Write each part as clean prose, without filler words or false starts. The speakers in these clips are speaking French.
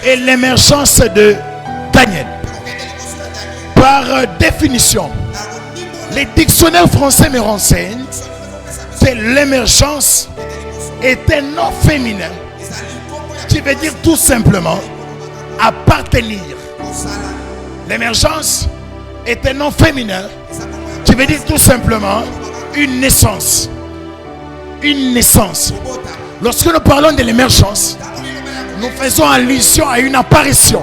et l'émergence de Daniel. Par définition, les dictionnaires français me renseignent que l'émergence est un nom féminin qui veut dire tout simplement appartenir. L'émergence est un nom féminin qui veut dire tout simplement une naissance. Une naissance. Lorsque nous parlons de l'émergence, nous faisons allusion à une apparition.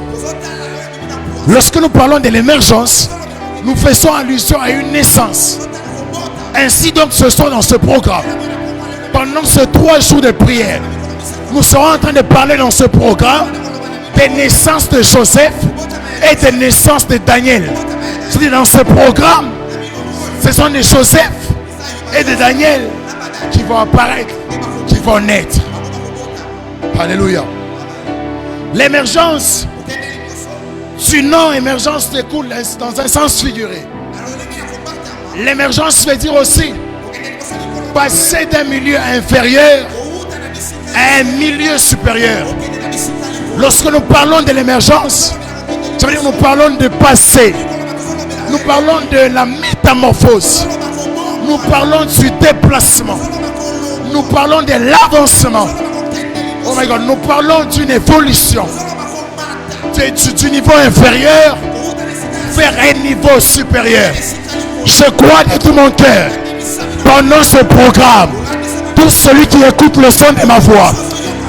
Lorsque nous parlons de l'émergence, nous faisons allusion à une naissance. Ainsi donc ce soir dans ce programme, pendant ces 3 jours de prière, nous serons en train de parler dans ce programme des naissances de Joseph et des naissances de Daniel. C'est-à-dire dans ce programme, ce sont des Joseph et de Daniel qui vont apparaître, qui vont naître. Alléluia. L'émergence, du nom émergence découle dans un sens figuré. L'émergence veut dire aussi passer d'un milieu inférieur à un milieu supérieur. Lorsque nous parlons de l'émergence, ça veut dire que nous parlons de passé. Nous parlons de la métamorphose. Nous parlons du déplacement. Nous parlons de l'avancement. Oh my God, nous parlons d'une évolution du niveau inférieur vers un niveau supérieur. Je crois de tout mon cœur, pendant ce programme, tout celui qui écoute le son de ma voix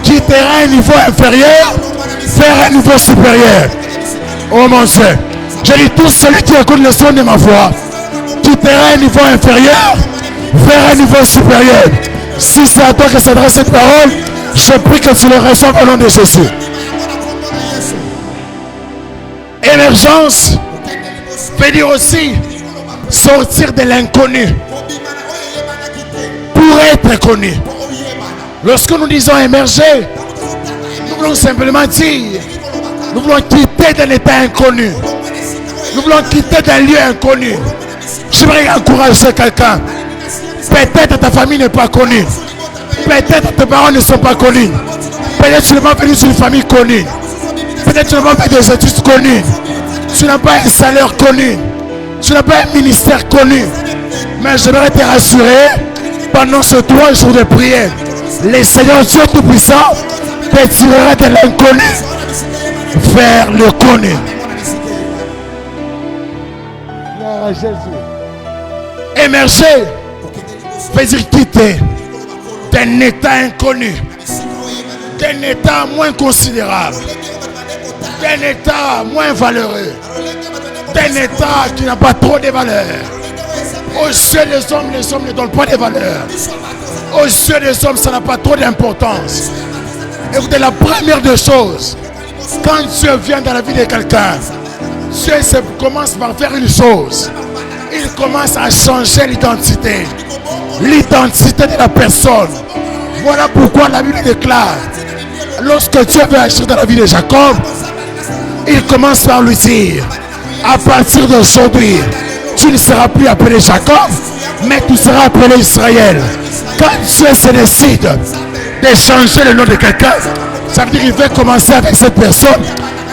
quittera un niveau inférieur vers un niveau supérieur. Oh mon Dieu, je dis tout celui qui écoute le son de ma voix quittera un niveau inférieur vers un niveau supérieur. Si c'est à toi que s'adresse cette parole, je prie que tu le reçoives au nom de Jésus. Émergence veut dire aussi sortir de l'inconnu pour être connu. Lorsque nous disons émerger, nous voulons simplement dire, nous voulons quitter d'un état inconnu. Nous voulons quitter d'un lieu inconnu. J'aimerais encourager quelqu'un. Peut-être ta famille n'est pas connue. Peut-être tes parents ne sont pas connus. Peut-être tu n'es pas venu sur une famille connue. Peut-être tu n'as pas fait des études connues. Tu n'as pas un salaire connu. Tu n'as pas un ministère connu. Mais j'aimerais te rassurer, pendant ces 3 jours de prière, le Seigneur Dieu Tout-Puissant te tirera de l'inconnu vers le connu. Gloire à Jésus. Émerger veut dire quitter d'un état inconnu, d'un état moins considérable, d'un état moins valeureux, d'un état qui n'a pas trop de valeur. Aux yeux des hommes, les hommes ne donnent pas de valeur. Aux yeux des hommes, ça n'a pas trop d'importance. Écoutez, la première des choses, quand Dieu vient dans la vie de quelqu'un, Dieu commence par faire une chose. Il commence à changer l'identité. L'identité de la personne. Voilà pourquoi la Bible déclare, lorsque Dieu veut agir dans la vie de Jacob, il commence par lui dire, à partir d'aujourd'hui, tu ne seras plus appelé Jacob, mais tu seras appelé Israël. Quand Dieu se décide de changer le nom de quelqu'un, ça veut dire qu'il veut commencer avec cette personne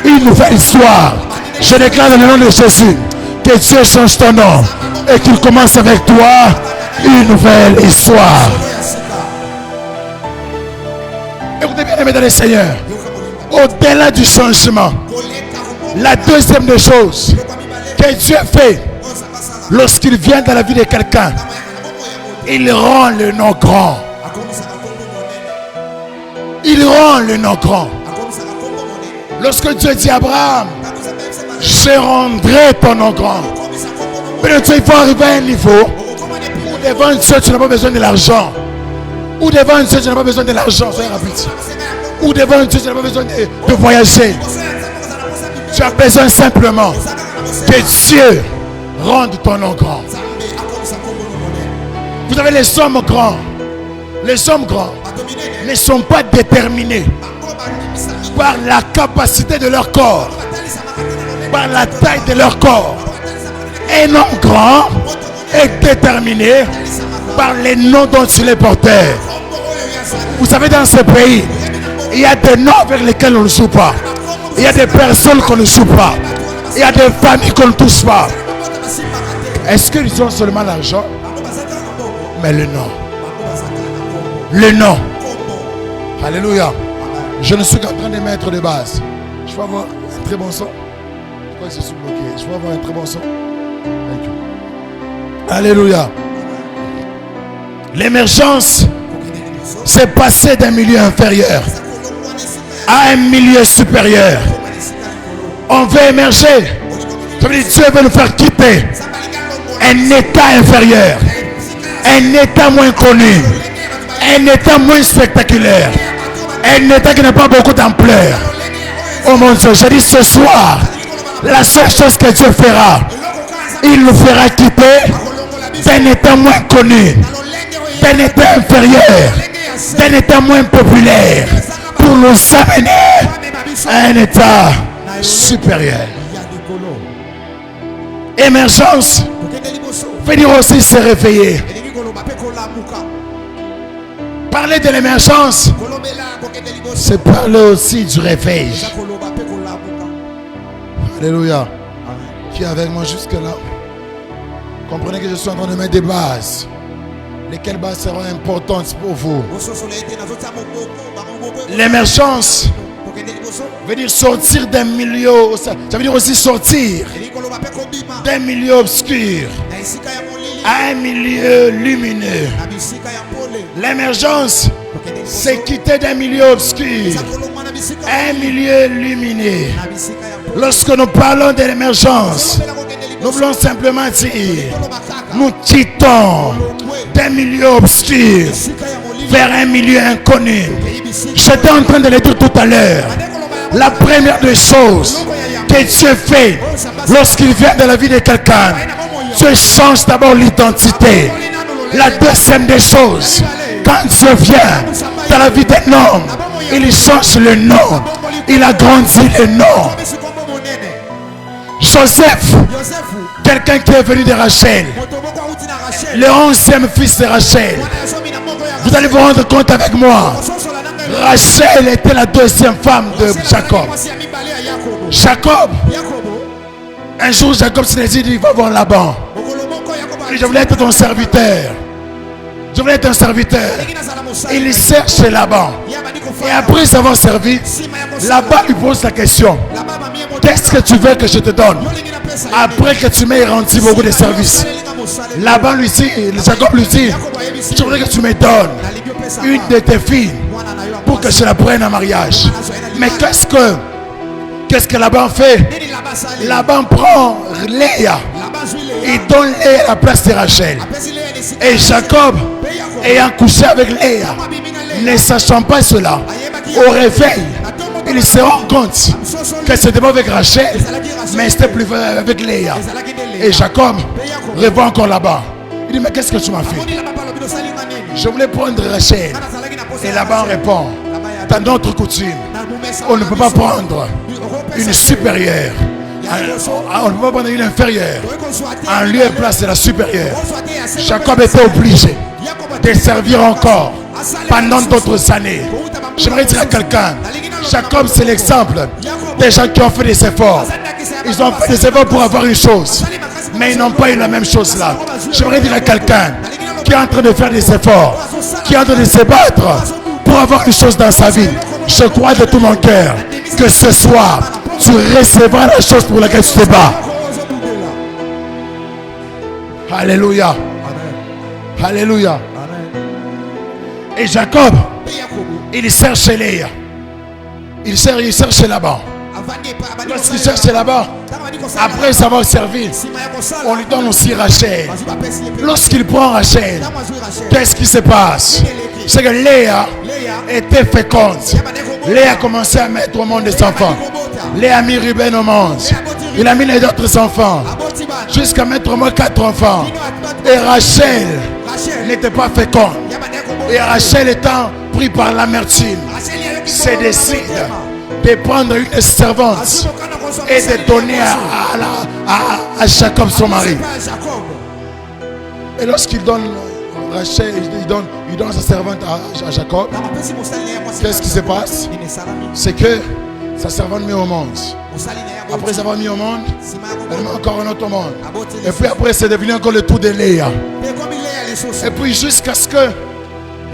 une nouvelle histoire. Je déclare dans le nom de Jésus que Dieu change ton nom et qu'il commence avec toi une nouvelle histoire. Écoutez bien, mesdames et seigneurs, au-delà du changement, la deuxième des choses que Dieu fait lorsqu'il vient dans la vie de quelqu'un, il rend le nom grand. Il rend le nom grand. Lorsque Dieu dit à Abraham, je rendrai ton nom grand. Mais il faut arriver à un niveau où devant Dieu tu n'as pas besoin de l'argent. Ou devant Dieu tu n'as pas besoin de l'argent, soyez rapide. Ou devant Dieu tu n'as pas besoin de voyager. Tu as besoin simplement que Dieu rende ton nom grand. Vous avez les hommes grands. Les hommes grands ne sont pas déterminés par la capacité de leur corps, par la taille de leur corps. Un homme grand est déterminé par les noms dont il est porteur. Vous savez, dans ce pays, il y a des noms avec lesquels on ne joue pas. Il y a des personnes qu'on ne joue pas. Il y a des familles qu'on ne touche pas. Est-ce qu'ils ont seulement l'argent? Mais le nom. Le nom. Alléluia. Je ne suis qu'en train de mettre de base. Je peux avoir un très bon son. Pourquoi je suis bloqué? Je peux avoir un très bon son. Thank you. Alléluia. L'émergence, c'est passer d'un milieu inférieur à un milieu supérieur. On veut émerger. Ça veut dire que Dieu veut nous faire quitter un état inférieur, un état moins connu, un état moins spectaculaire, un état qui n'a pas beaucoup d'ampleur. Oh mon Dieu, j'ai dit ce soir, la seule chose que Dieu fera, il nous fera quitter d'un état moins connu, d'un état inférieur, d'un état moins populaire, pour nous amener à un état supérieur. Émergence veut dire aussi se réveiller. Parler de l'émergence, c'est parler aussi du réveil. Alléluia. Qui est avec moi jusque là? Comprenez que je suis en train de mettre des bases. Lesquelles bases seront importantes pour vous? L'émergence veut dire sortir d'un milieu. Ça veut dire aussi sortir d'un milieu obscur à un milieu lumineux. L'émergence, c'est quitter d'un milieu obscur à un milieu lumineux. Lorsque nous parlons de l'émergence, nous voulons simplement dire, nous quittons d'un milieu obscur vers un milieu inconnu. J'étais en train de le dire tout à l'heure. La première des choses que Dieu fait lorsqu'il vient dans la vie de quelqu'un, Dieu change d'abord l'identité. La deuxième des choses, quand Dieu vient dans la vie d'un homme, il change le nom. Il agrandit le nom. Joseph, quelqu'un qui est venu de Rachel, le 11e fils de Rachel. Vous allez vous rendre compte avec moi, Rachel était la deuxième femme de Jacob. Jacob, un jour Jacob s'est dit, il va voir Laban. Je voulais être ton serviteur. Je voulais être un serviteur. Il cherche Laban. Et après avoir servi, Laban lui pose la question, qu'est-ce que tu veux que je te donne après que tu m'aies rendu beaucoup de services? Laban lui dit, Jacob lui dit, je voudrais que tu me donnes une de tes filles pour que je la prenne en mariage. Mais qu'est-ce que Laban fait? Laban prend Léa. Il donne Léa à la place de Rachel. Et Jacob, ayant couché avec Léa, ne sachant pas cela, au réveil, il se rend compte que c'était pas avec Rachel, mais c'était plus avec Léa. Et Jacob revoit encore là-bas. Il dit, mais qu'est-ce que tu m'as fait? Je voulais prendre Rachel. Et Laban répond, dans notre coutume, on ne peut pas prendre une supérieure. On ne peut pas prendre une inférieure en lieu et place de la supérieure. Jacob était obligé de servir encore pendant d'autres années. J'aimerais dire à quelqu'un, Jacob c'est l'exemple des gens qui ont fait des efforts. Ils ont fait des efforts pour avoir une chose, mais ils n'ont pas eu la même chose là. J'aimerais dire à quelqu'un qui est en train de faire des efforts, qui est en train de se battre pour avoir une chose dans sa vie. Je crois de tout mon cœur que ce soir, tu recevras la chose pour laquelle tu te bats. Alléluia. Alléluia. Et Jacob, il cherche Léa. Il cherche là-bas. Lorsqu'il cherche là-bas, après avoir servi, on lui donne aussi Rachel. Lorsqu'il prend Rachel, qu'est-ce qui se passe? C'est que Léa était féconde. Léa a commencé à mettre au monde des enfants. Léa a mis Ruben au monde. Il a mis les autres enfants. Jusqu'à mettre au monde 4 enfants. Et Rachel n'était pas féconde. Et Rachel étant pris par l'amertume, se décide de prendre une servante et de donner à Jacob son mari. Et lorsqu'il donne Rachel, il donne sa servante à Jacob, qu'est-ce qui se passe? C'est que Sa servante mis au monde. Après avoir mis au monde, elle met encore un autre monde. Et puis après, c'est devenu encore le tour de Léa. Et puis jusqu'à ce que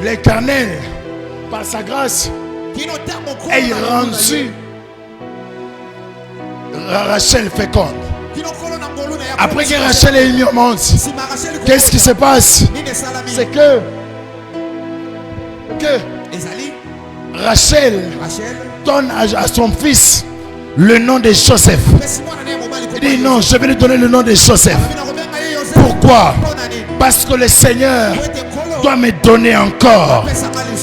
l'Éternel, par sa grâce, ait rendu Rachel féconde. Après que Rachel est mis au monde, qu'est-ce qui se passe? C'est que Rachel donne à son fils le nom de Joseph. Il dit non, je vais lui donner le nom de Joseph. Pourquoi? Parce que le Seigneur doit me donner encore.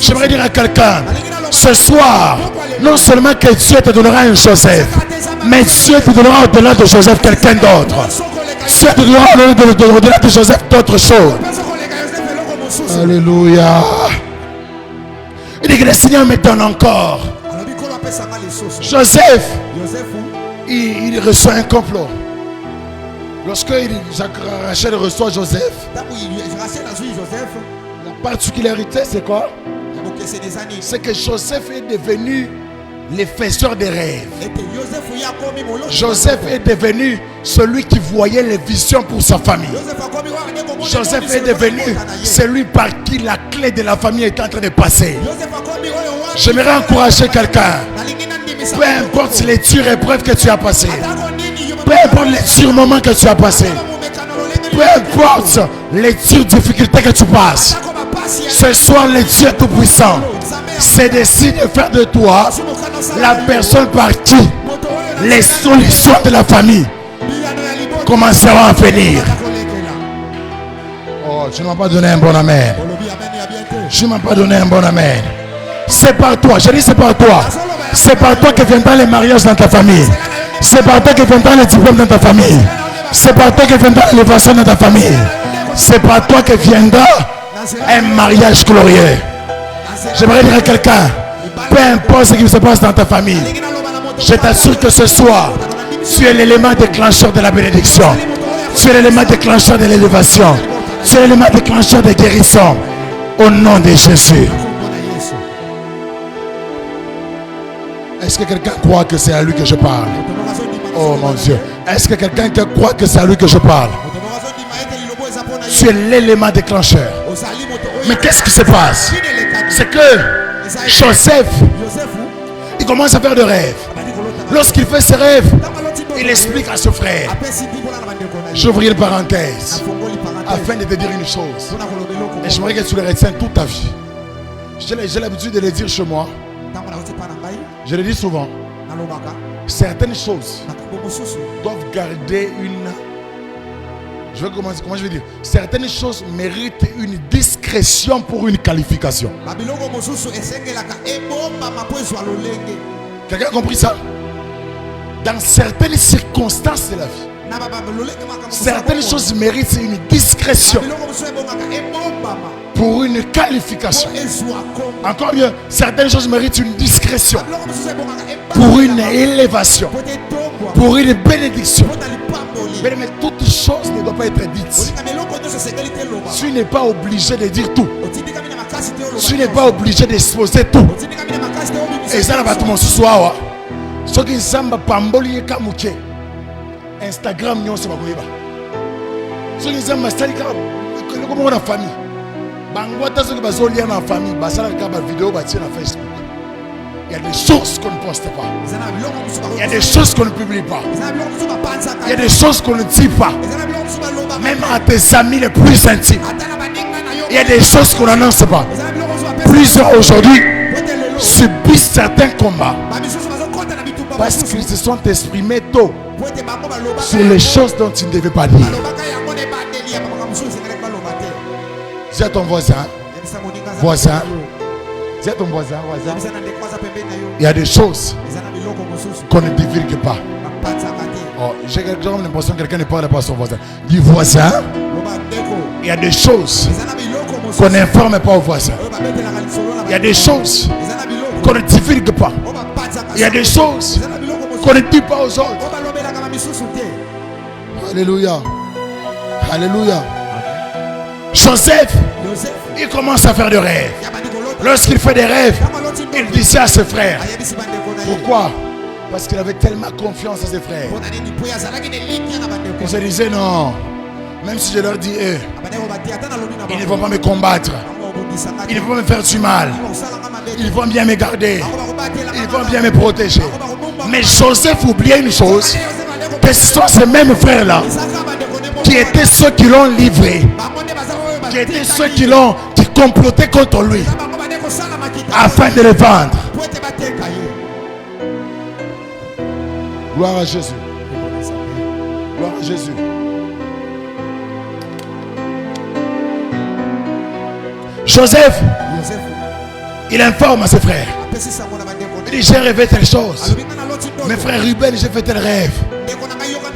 J'aimerais dire à quelqu'un, ce soir, non seulement que Dieu te donnera un Joseph, mais Dieu te donnera au-delà de Joseph quelqu'un d'autre. Dieu te donnera au-delà de Joseph d'autres choses. Alléluia. Il dit que le Seigneur me donne encore. Joseph, il reçoit un complot. Lorsque Rachel reçoit Joseph, la particularité c'est quoi? C'est que Joseph est devenu le faiseur des rêves. Joseph est devenu celui qui voyait les visions pour sa famille. Joseph est devenu celui par qui la clé de la famille est en train de passer. J'aimerais encourager quelqu'un. Peu importe les dures épreuves que tu as passées, peu importe les durs moments que tu as passés, peu importe les dures difficultés que tu passes, ce soir le Dieu Tout-Puissant se décide de faire de toi la personne par qui les solutions de la famille commenceront à venir. Oh, tu ne m'as pas donné un bon amen. Tu ne m'as pas donné un bon amen. C'est par toi, je dis c'est par toi. C'est par toi que viendront les mariages dans ta famille. C'est par toi que viendront les diplômes dans ta famille. C'est par toi que viendra l'élévation dans ta famille. C'est par toi que viendra un mariage glorieux. J'aimerais dire à quelqu'un, peu importe ce qui se passe dans ta famille, je t'assure que ce soir, tu es l'élément déclencheur de la bénédiction. Tu es l'élément déclencheur de l'élévation. Tu es l'élément déclencheur de guérison. Au nom de Jésus. Est-ce que quelqu'un croit que c'est à lui que je parle? Oh mon Dieu. Est-ce que quelqu'un croit que c'est à lui que je parle? Tu es l'élément déclencheur. Mais qu'est-ce qui se passe? C'est que Joseph, il commence à faire de rêves. Lorsqu'il fait ses rêves, il explique à ce frère. J'ouvrirai une parenthèse afin de te dire une chose. Et j'aimerais que tu le retiennes toute ta vie. J'ai l'habitude de le dire chez moi. Je le dis souvent. Certaines choses doivent garder une... Comment je vais dire? Certaines choses méritent une discrétion pour une qualification. Quelqu'un a compris ça? Dans certaines circonstances de la vie, certaines choses méritent une discrétion pour une qualification. Encore mieux, certaines choses méritent une discrétion pour une élévation, pour une bénédiction. Mais toutes choses ne doivent pas être dites. Tu n'es pas obligé de dire tout. Tu n'es pas obligé d'exposer tout. Et ça va tout mon soir. Ce qui semble pamboli kamuke. Instagram nyonso bakoyeba. Ce qui semble salika comme la famille. Bangwata ce que bazolia na famille, basala ka ba vidéo batie na Facebook. Il y a des choses qu'on ne poste pas. Il y a des choses qu'on ne publie pas. Il y a des choses qu'on ne dit pas. Même à tes amis les plus intimes. Il y a des choses qu'on n'annonce pas. Plusieurs aujourd'hui subissent certains combats parce qu'ils se sont exprimés tôt sur les choses dont ils ne devaient pas dire. Dis à ton voisin, dis à ton voisin, il y a des choses qu'on ne divulgue pas. Oh, j'ai l'impression que quelqu'un ne parle pas à son voisin. Dis voisin, il y a des choses qu'on n'informe pas au voisin. Il y a des choses qu'on ne divulgue pas. Il y a des choses qu'on ne dit pas aux autres. Alléluia. Alléluia. Joseph, il commence à faire des rêves. Lorsqu'il fait des rêves, il disait à ses frères. Pourquoi? Parce qu'il avait tellement confiance à ses frères. Il se disait non, même si je leur dis eux, ils ne vont pas me combattre, ils ne vont pas me faire du mal, ils vont bien me garder, ils vont bien me protéger. Mais Joseph oubliait une chose, que ce sont ces mêmes frères là qui étaient ceux qui l'ont livré, qui étaient ceux qui complotaient contre lui afin de le vendre. Gloire à Jésus. Gloire à Jésus. Joseph, il informe à ses frères. Il dit, j'ai rêvé telle chose. Mes frères Ruben, j'ai fait tel rêve.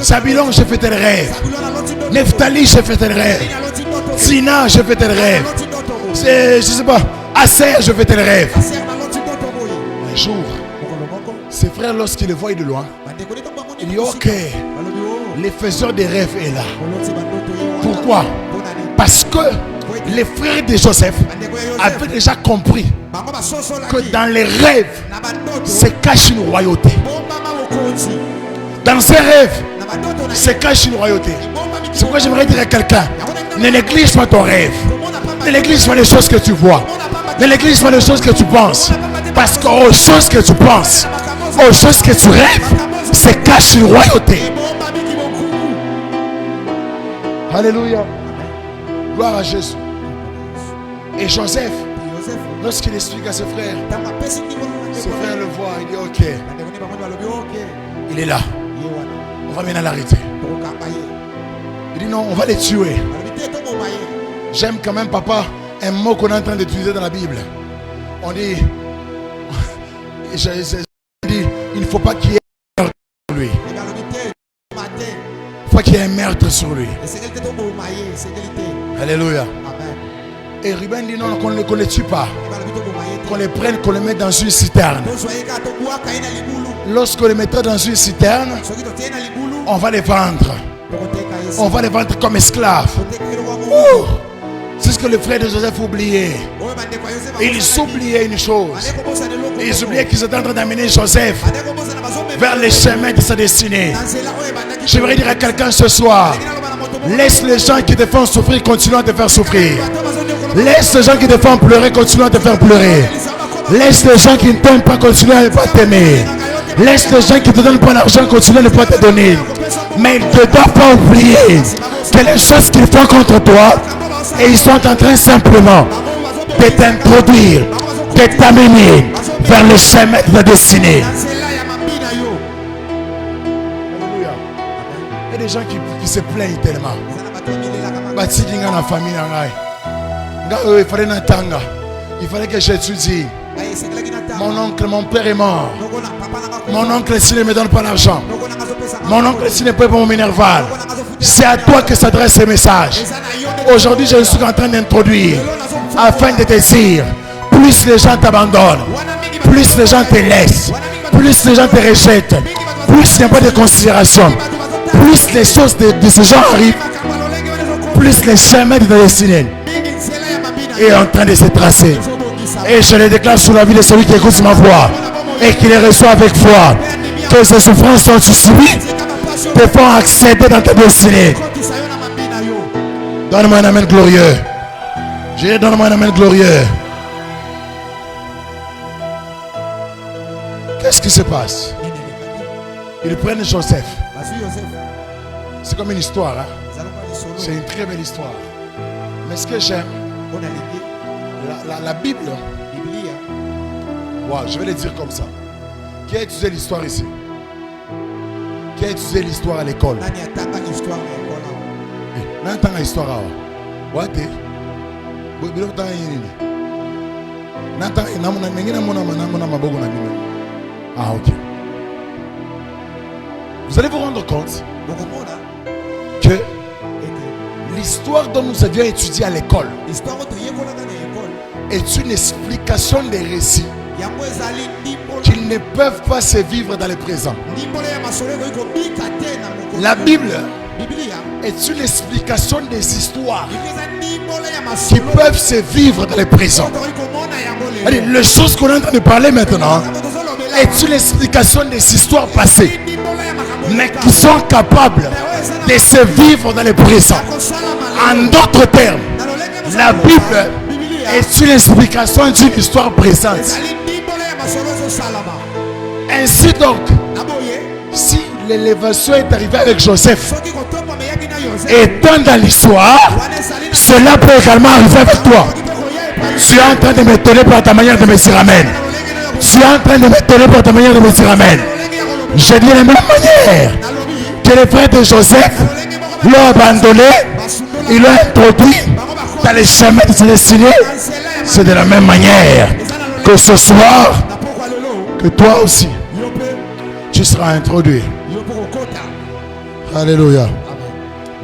Sabilon, j'ai fait tel rêve. Nephtali, j'ai fait tel rêve. Sina, j'ai fait tel rêve. Je sais pas, Aser, je fait tel rêve. Un jour, ses frères, lorsqu'ils le voient de loin, il dit, ok, les faiseurs des rêves est là. Pourquoi? Parce que les frères de Joseph avaient déjà compris que dans les rêves se cache une royauté. Dans ces rêves se cache une royauté. C'est pourquoi j'aimerais dire à quelqu'un, ne néglige pas ton rêve, ne néglige pas les choses que tu vois, ne néglige pas les choses que tu penses, parce qu'aux choses que tu penses, aux choses que tu rêves, se cache une royauté. Alléluia. Gloire à Jésus. Et Joseph, lorsqu'il explique à ses frères le voient, il dit ok, il est là, on va maintenant l'arrêter. Il dit non, on va les tuer. J'aime quand même, papa, un mot qu'on est en train d'utiliser dans la Bible. On dit, il ne faut pas qu'il y ait un meurtre sur lui. Il faut qu'il y ait un meurtre sur lui. Alléluia. Et Ruben dit non, qu'on ne les tue pas. Qu'on les prenne, qu'on les mette dans une citerne. Lorsqu'on les mettra dans une citerne, on va les vendre. On va les vendre comme esclaves. C'est ce que le frère de Joseph oubliait. Ils oubliaient une chose. Ils oubliaient qu'ils étaient en train d'amener Joseph vers les chemins de sa destinée. J'aimerais dire à quelqu'un ce soir, laisse les gens qui te font souffrir continuer à te faire souffrir. Laisse les gens qui te font pleurer continuer à te faire pleurer. Laisse les gens qui ne t'aiment pas continuer à ne pas t'aimer. Laisse les gens qui ne te donnent pas l'argent continuer à ne pas te donner. Mais ils ne doivent pas oublier que les choses qu'ils font contre toi, et ils sont en train simplement de t'introduire, de t'amener vers le chemin de la destinée. Il y a des gens qui se plaignent tellement. Il fallait que j'étudie. Mon oncle, mon père est mort. Mon oncle, s'il ne me donne pas l'argent. Mon oncle, s'il ne peut pas mon minerval. C'est à toi que s'adresse ce message. Aujourd'hui, je suis en train d'introduire afin de te dire, plus les gens t'abandonnent, plus les gens te laissent, plus les gens te rejettent, plus il n'y a pas de considération, plus les choses de ces gens arrivent, plus les chemins de ta destinée est en train de se tracer. Et je les déclare sur la vie de celui qui écoute ma voix et qui les reçoit avec foi, que ces souffrances sont subies te font accéder dans ta destinée. Donne-moi un amen glorieux. Je dis donne-moi un amen glorieux. Qu'est-ce qui se passe? Ils prennent Joseph. C'est comme une histoire, hein? C'est une très belle histoire. Mais ce que j'aime, la Bible, wow, je vais le dire comme ça. Qui a étudié l'histoire ici? Qui a étudié l'histoire à l'école? L'histoire. Ah, ok. Vous allez vous rendre compte que l'histoire dont nous avions étudié à l'école est une explication des récits qu'ils ne peuvent pas se vivre dans le présent. La Bible est une explication des histoires qui peuvent se vivre dans le présent. Les choses qu'on est en train de parler maintenant est une explication des histoires passées, mais qui sont capables de se vivre dans le présent. En d'autres termes, la Bible est une explication d'une histoire présente. Ainsi donc, si l'élévation est arrivée avec Joseph, étant dans l'histoire, cela peut également arriver avec toi. Tu es en train de m'étonner par ta manière de me dire amen. Tu es en train de m'étonner par ta manière de me dire amen. Je dis de la même manière que les frères de Joseph l'ont abandonné, ils l'ont introduit dans les chemins de sa destinée. C'est de la même manière que ce soir, que toi aussi, tu seras introduit. Alléluia.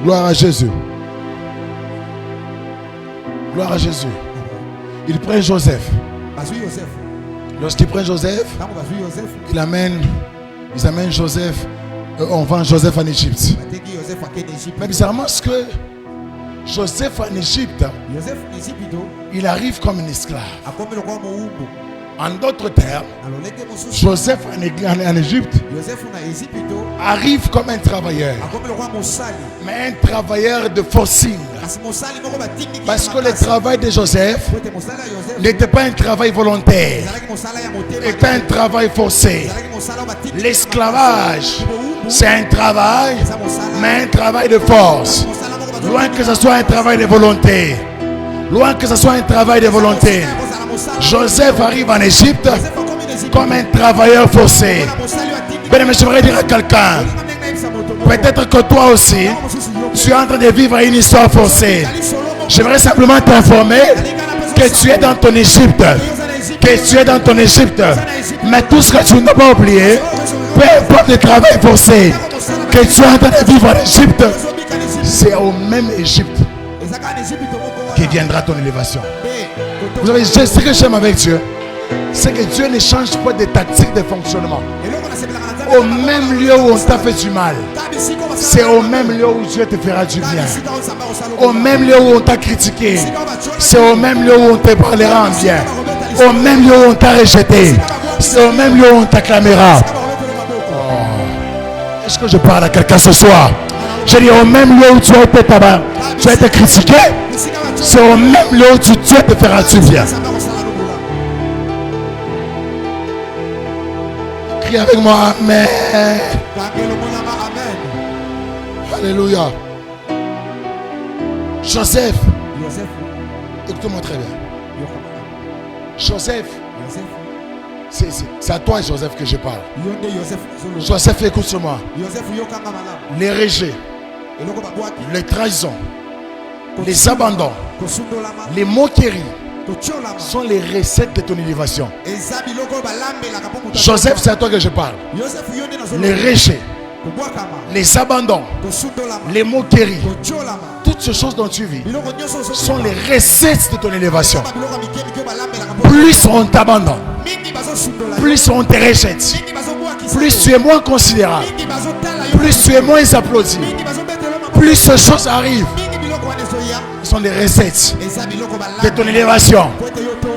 Gloire à Jésus. Gloire à Jésus. Il prend Joseph. Lorsqu'il prend Joseph, ils amènent Joseph. On vend Joseph en Égypte. Mais bizarrement, ce que Joseph en Égypte, il arrive comme un esclave. En d'autres termes, Joseph en Égypte arrive comme un travailleur, mais un travailleur de forcing. Parce que le travail de Joseph n'était pas un travail volontaire, était un travail forcé. L'esclavage, c'est un travail, mais un travail de force. Loin que ce soit un travail de volonté. Loin que ce soit un travail de volonté. Joseph arrive en Égypte comme un travailleur forcé. Bien, mais j'aimerais dire à quelqu'un, peut-être que toi aussi, tu es en train de vivre une histoire forcée. J'aimerais simplement t'informer que tu es dans ton Égypte. Que tu es dans ton Égypte. Mais tout ce que tu n'as pas oublié, peu importe le travail forcé que tu es en train de vivre en Égypte, c'est au même Égypte qui viendra ton élévation. Vous savez, ce que j'aime avec Dieu, c'est que Dieu ne change pas de tactique de fonctionnement. Au même lieu où on t'a fait du mal, c'est au même lieu où Dieu te fera du bien. Au même lieu où on t'a critiqué, c'est au même lieu où on te parlera en bien. Au même lieu où on t'a rejeté, c'est au même lieu où on t'acclamera. Oh. Est-ce que je parle à quelqu'un ce soir? Je dis au même lieu où tu as été tabac, tu as été critiqué, c'est au même lieu où Dieu te fera du bien. Crie avec moi, amen. Alléluia. Joseph, écoute-moi très bien. Joseph, c'est à toi, Joseph, que je parle. Joseph, écoute-moi. Les rejets, les trahisons, les abandons, les moqueries sont les recettes de ton élévation. Joseph, c'est à toi que je parle. Les rejets, les abandons, les moqueries, toutes ces choses dont tu vis sont les recettes de ton élévation. Plus on t'abandonne, plus on te rejette, plus tu es moins considérable, plus tu es moins applaudi, plus ces choses arrivent. Ce sont des recettes de ton élévation.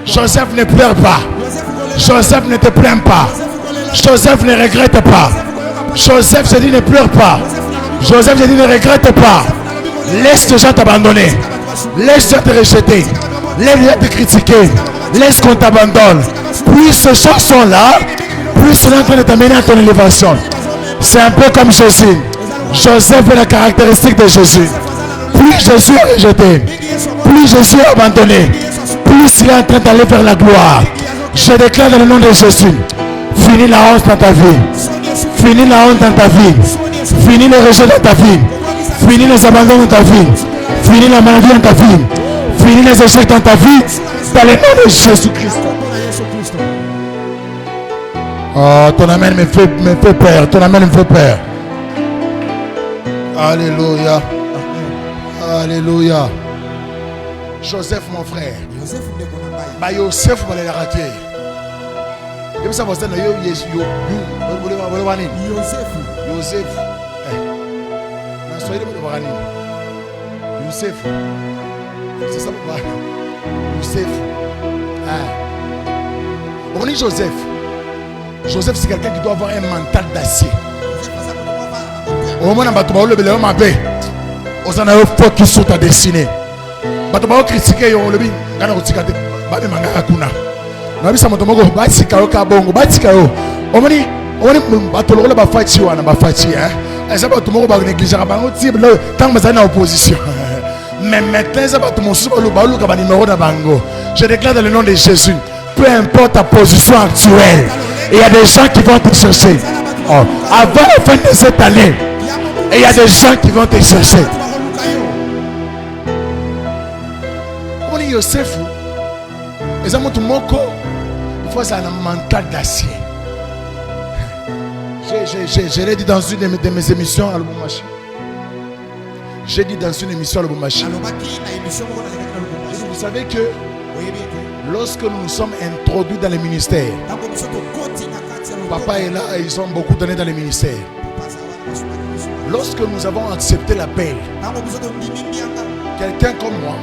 Joseph ne pleure pas. Joseph ne te plaint pas. Joseph ne regrette pas. Joseph se dit ne pleure pas. Joseph se dit ne regrette pas. Laisse les gens t'abandonner. Laisse les gens te rejeter. Laisse les gens te critiquer. Laisse qu'on t'abandonne. Plus ces choses sont là, plus on est en train de t'amener à ton élévation. C'est un peu comme Jésus. Joseph est la caractéristique de Jésus. Plus Jésus est rejeté, plus Jésus est abandonné, plus il est en train d'aller vers la gloire. Je déclare dans le nom de Jésus, finis la honte dans ta vie. Finis la honte dans ta vie. Finis le rejet dans ta vie. Finis les abandons dans ta vie. Finis la maladie dans ta vie. Finis les échecs dans ta vie. Dans le nom de Jésus-Christ. Oh, ton amen me fait peur. Ton amen me fait peur. Alléluia. Alléluia. Joseph, mon frère. Bah, Joseph, va les rater. Et ça va se dire, Joseph. Joseph. C'est ça pour moi. Joseph. On dit Joseph. Joseph, c'est quelqu'un qui doit avoir un mental d'acier. Au moment où tu as le ma paix, on a un focus sur ta destinée. Tu as critiqué le bi, tu as critiqué le manga Hakuna. Tu as dit que tu as critiqué le Batikao. On m'a dit, tu as dit que tu as fait tu as fait. Et ça va tout le monde négliger. Tant que tu es en opposition. Mais maintenant, ça va tout le monde. Je déclare dans le nom de Jésus. Peu importe ta position actuelle, il y a des gens qui vont te chercher. Avant la fin de cette année, il y a des gens qui vont te chercher. On dit Yosef, il faut un mental d'acier. Je l'ai dit dans une de mes émissions à Lubumbashi. J'ai dit dans une émission à Lubumbashi. Vous savez que lorsque nous nous sommes introduits dans les ministères, papa est là et ils ont beaucoup donné dans les ministères. Lorsque nous avons accepté l'appel, quelqu'un comme moi,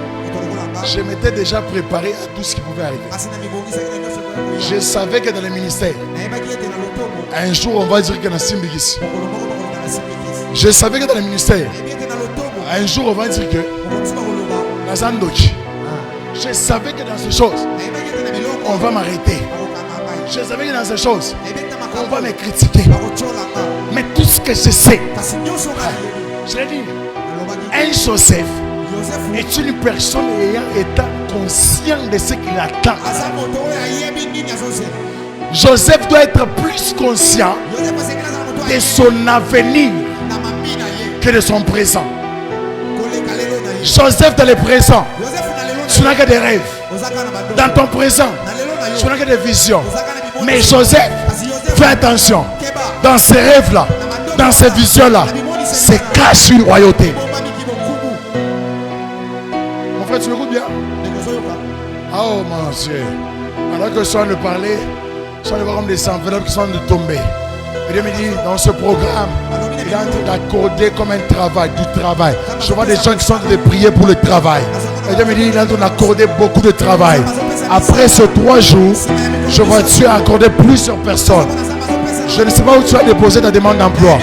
je m'étais déjà préparé à tout ce qui pouvait arriver. Je savais que dans les ministères, un jour on va dire que dans Simbigis. Je savais que dans les ministères, un jour on va dire que dans Zandoki. Je savais que dans ces choses, on va m'arrêter. Je savais que dans ces choses, on va me critiquer. Mais tout ce que je sais, je l'ai dit, un Joseph est une personne étant conscient de ce qu'il attend. Joseph doit être plus conscient de son avenir que de son présent. Joseph dans le présent, tu n'as que des rêves. Dans ton présent, tu n'as que des visions. Mais Joseph, fais attention. Dans ces rêves-là, dans ces visions-là, se cache une royauté. Mon frère, tu m'écoutes bien? Oh mon Dieu. Alors que je suis en train de parler, je suis en train de voir comme des enveloppes qui sont en train de tomber. Et Dieu me dit, dans ce programme, il est en train d'accorder comme un travail, du travail. Je vois des gens qui sont en train de prier pour le travail. Et Dieu me dit, il est en train d'accorder beaucoup de travail. Après ces 3 jours, je vois Dieu accorder plusieurs personnes. Je ne sais pas où tu as déposé ta demande d'emploi,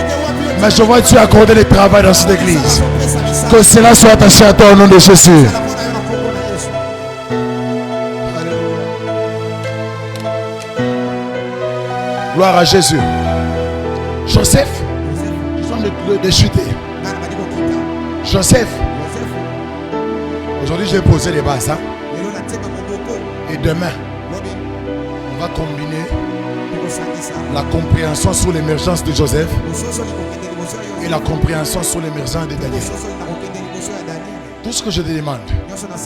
mais je vois Dieu accorder le travail dans cette église. Que cela soit attaché à toi au nom de Jésus. Gloire à Jésus. Joseph, nous sommes de chuter. Joseph, aujourd'hui je vais poser les bases. Et demain, on va combiner la compréhension sur l'émergence de Joseph et la compréhension sur l'émergence de Daniel. Tout ce que je te demande, on va se mettre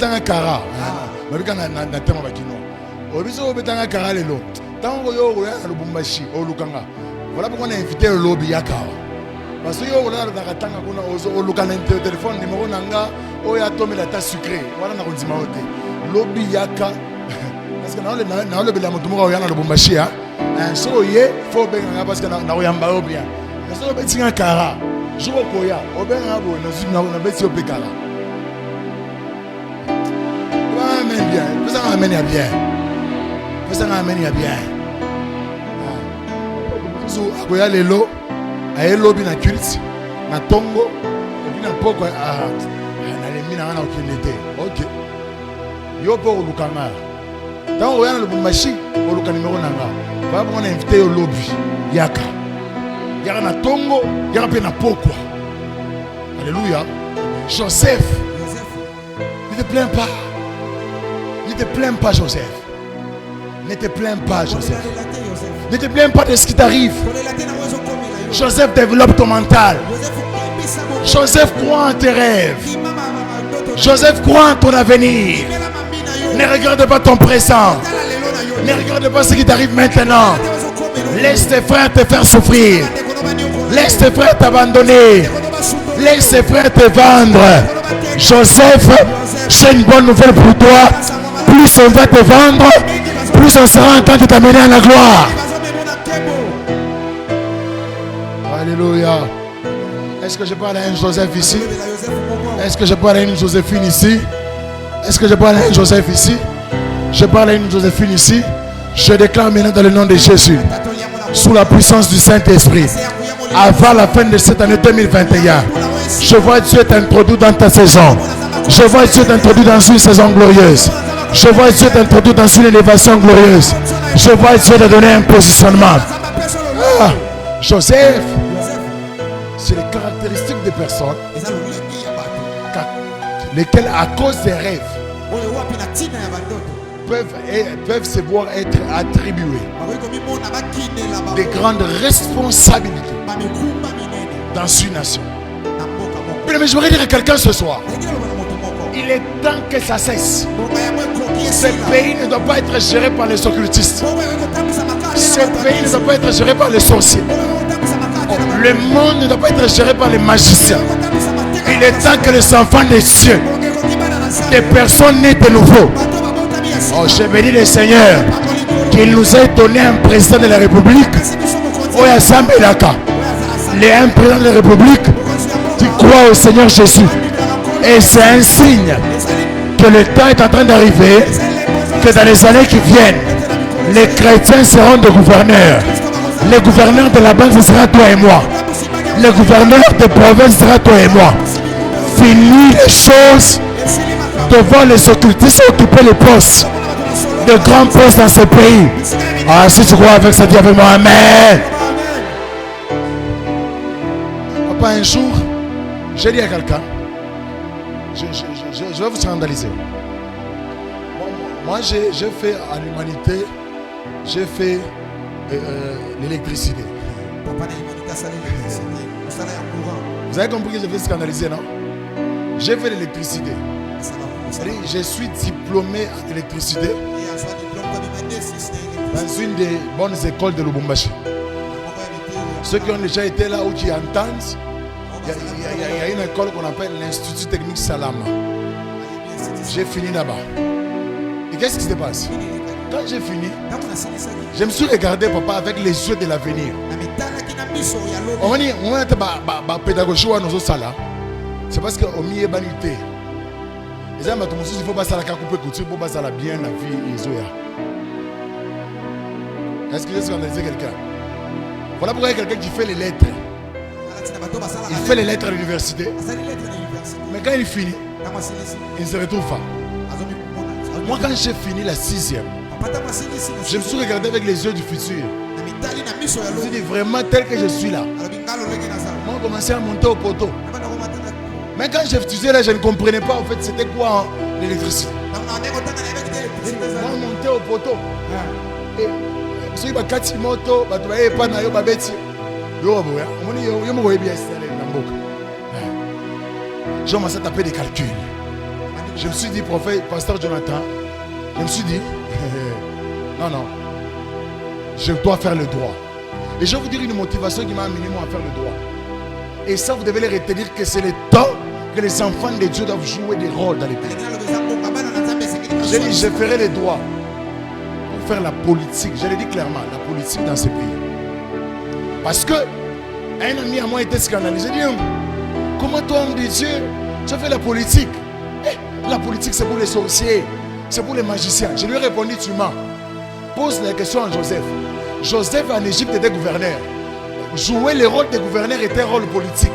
un cara. On va voilà pourquoi on a invité le lobby Yaka. Parce que on a le téléphone numéro nanga o ya tomé la tasse sucrée. Voilà na konzima ote. Lobby Yaka. Parce que na le bela motumo o ya na Lubumbashi hein. So ye faut benga parce que na oyamba o bien. Mais so beti un cara. Joko koya o benga bo na beti o pekala. Amen bien. Vous en amenez bien. Vous en amenez bien. Akoya lelo ayelobi na culte na tongo et na poko na lemina na okinete. OK. Yo po lukanga. Dans oya na Lubumbashi o luka numéro nanga. Va on a invité au lobby Yaka. Yaka na tongo, yaka pe na poko. Alléluia. Joseph. Ne te plains pas. Ne te plains pas Joseph. Ne te plains pas Joseph. Ne te plains pas de ce qui t'arrive. Joseph, développe ton mental. Joseph, croit en tes rêves. Joseph, croit en ton avenir. Ne regarde pas ton présent. Ne regarde pas ce qui t'arrive maintenant. Laisse tes frères te faire souffrir. Laisse tes frères t'abandonner. Laisse tes frères te vendre. Joseph, j'ai une bonne nouvelle pour toi. Plus on va te vendre, Tout-Puissant sera en train de t'amener à la gloire. Alléluia. Est-ce que je parle à un Joseph ici? Est-ce que je parle à une Joséphine ici? Est-ce que je parle à un Joseph ici? Je parle à une Joséphine ici. Je déclare maintenant dans le nom de Jésus, sous la puissance du Saint-Esprit, avant la fin de cette année 2021, je vois Dieu t'introduire dans ta saison. Je vois Dieu t'introduire dans une saison glorieuse. Je vois Dieu t'introduire dans une élévation glorieuse. Je vois Dieu te donner un positionnement. Ah, Joseph, c'est les caractéristiques des personnes lesquelles, à cause des rêves, peuvent se voir être attribuées des grandes responsabilités dans une nation. Mais je voudrais dire à quelqu'un ce soir, il est temps que ça cesse. Ce pays ne doit pas être géré par les occultistes. Ce pays ne doit pas être géré par les sorciers. Le monde ne doit pas être géré par les magiciens. Il est temps que les enfants des cieux, des personnes nées de nouveau, oh, je bénis le Seigneur qu'il nous ait donné un président de la République, Oyasam Elaka, un président de la République qui croit au Seigneur Jésus. Et c'est un signe que le temps est en train d'arriver, que dans les années qui viennent, les chrétiens seront des gouverneurs. Les gouverneurs de la banque, ce sera toi et moi. Les gouverneurs des provinces, ce sera toi et moi. Fini les choses devant les occultistes occuper les postes, de grands postes dans ce pays. Ah, si tu crois avec ça, dis avec moi, amen. Papa, un jour, j'ai dit à quelqu'un, je vais vous scandaliser. Moi, j'ai fait à l'humanité, j'ai fait l'électricité. Vous avez compris que je vais scandaliser, non? J'ai fait l'électricité. Je suis diplômé en électricité dans une des bonnes écoles de Lubumbashi. Ceux qui ont déjà été là ou qui entendent, il y a une école qu'on appelle l'Institut Technique Salama. J'ai fini là-bas. Et qu'est-ce qui se passe? Quand j'ai fini, je me suis regardé, papa, avec les yeux de l'avenir. On va dire, pédagogie, c'est parce qu'au milieu de l'humanité, il faut pas ça la couper couture pour pas ça la bien la vie. Est-ce que j'ai scandalisé quelqu'un? Voilà pourquoi il y a quelqu'un qui fait les lettres. Il fait les lettres à l'université. Mais quand il finit, il ne se retrouve pas. Moi, quand j'ai fini la 6e, je me suis regardé avec les yeux du futur. Je me suis dit vraiment tel que je suis là. Moi, j'ai commencé à monter au poteau. Mais quand j'ai étudié là, je ne comprenais pas en fait c'était quoi l'électricité. Moi, monter au poteau. Et si je suis moto, je vais pas na yo babeti. Yo boya, yo mo bien installé dans boka. J'ai commencé à taper des calculs. Je me suis dit, prophète, pasteur Jonathan, je me suis dit, non, je dois faire le droit. Et je vais vous dire une motivation qui m'a amené moi à faire le droit. Et ça, vous devez les retenir que c'est le temps que les enfants de Dieu doivent jouer des rôles dans les pays. J'ai dit, je ferai le droit pour faire la politique. Je l'ai dit clairement, la politique dans ce pays. Parce que un ami à moi était scandalisé. J'ai dit, comment toi, homme de Dieu, tu fais la politique? La politique, c'est pour les sorciers, c'est pour les magiciens. Je lui ai répondu, tu mens. Pose la question à Joseph. Joseph en Égypte était gouverneur. Jouer le rôle de gouverneur était un rôle politique.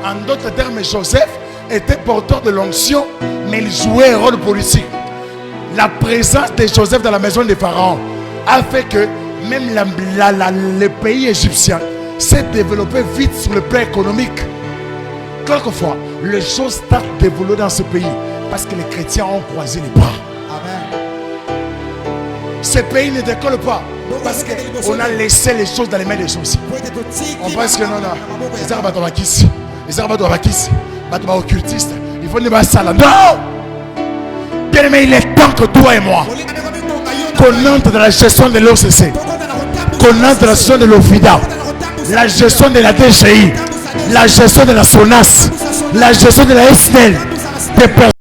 En d'autres termes, Joseph était porteur de l'onction, mais il jouait un rôle politique. La présence de Joseph dans la maison des pharaons a fait que même le pays égyptien s'est développé vite sur le plan économique. Quelquefois, les choses startent d'évoluer dans ce pays parce que les chrétiens ont croisé les bras. Amen. Ce pays ne décolle pas parce qu'on a laissé les choses dans les mains des sorciers. On pense que non. Les arabes sont vaquistes. Les arabes sont vaquistes. Les arabes occultistes. Il faut ne pas ça là. Non! Bien aimé, il est temps que toi et moi qu'on entre dans la gestion de l'OCC, qu'on entre dans la gestion de l'OFIDA, la gestion de la DGI, la gestion de la SONAS, la gestion de la SNEL, des personnes